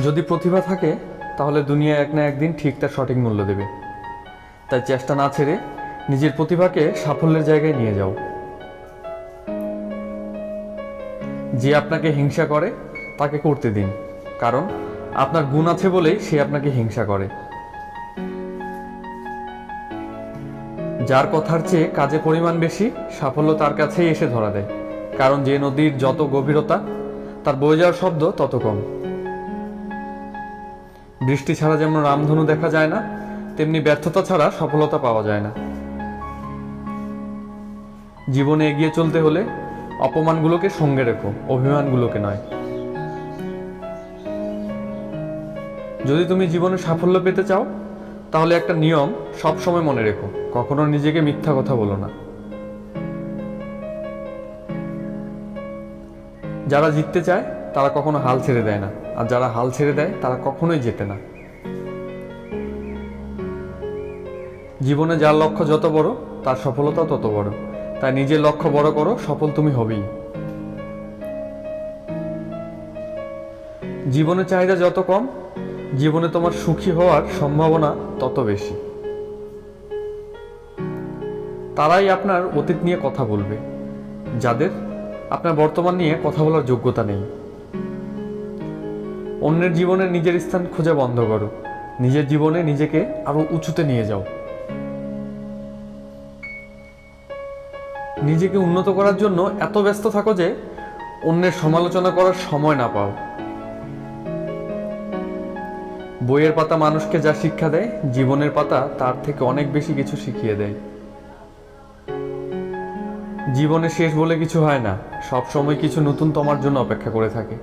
যদি প্রতিভা থাকে তাহলে দুনিয়া এক না একদিন ঠিক তার সঠিক মূল্য দেবে। তাই চেষ্টা না ছেড়ে নিজের প্রতিভাকে সাফল্যের জায়গায় নিয়ে যাও। যে আপনাকে হিংসা করে তাকে করতে দিন, কারণ আপনার গুণ আছে বলেই সে আপনাকে হিংসা করে। যার কথার চেয়ে কাজে পরিমাণ বেশি, সাফল্য তার কাছেই এসে ধরা দেয়, কারণ যে নদীর যত গভীরতা তার বয়ে যাওয়ার শব্দ তত কম। বৃষ্টি ছাড়া যেমন রামধনু দেখা যায় না, তেমনি ব্যর্থতা ছাড়া সফলতা পাওয়া যায় না। জীবনে এগিয়ে চলতে হলে অপমানগুলোকে সঙ্গে রেখো, অভিমানগুলোকে নয়। যদি তুমি জীবনে সাফল্য পেতে চাও তাহলে একটা নিয়ম সব সময় মনে রেখো, কখনো নিজেকে মিথ্যা কথা বলো না। যারা জিততে চায় তারা কখনো হাল ছেড়ে দেয় না, আর যারা হাল ছেড়ে দেয় তারা কখনোই জেতে না। জীবনে যার লক্ষ্য যত বড় তার সফলতা তত বড়। তাই নিজের লক্ষ্য বড় করো, সফল তুমি হবেই। জীবনের চাহিদা যত কম, জীবনে তোমার সুখী হওয়ার সম্ভাবনা তত বেশি। তারাই আপনার অতীত নিয়ে কথা বলবে, যাদের আপনার বর্তমান নিয়ে কথা বলার যোগ্যতা নেই। অন্যের জীবনে নিজের স্থান খোঁজা বন্ধ করো, নিজের জীবনে নিজেকে আরো উঁচুতে নিয়ে যাও। নিজেকে উন্নত করার জন্য এত ব্যস্ত থাকো যে অন্যের সমালোচনা করার সময় না পাও। বইয়ের পাতা মানুষকে যা শিক্ষা দেয়, জীবনের পাতা তার থেকে অনেক বেশি কিছু শিখিয়ে দেয়। জীবনে শেষ বলে কিছু হয় না, সব সময় কিছু নতুন তোমার জন্য অপেক্ষা করে থাকে।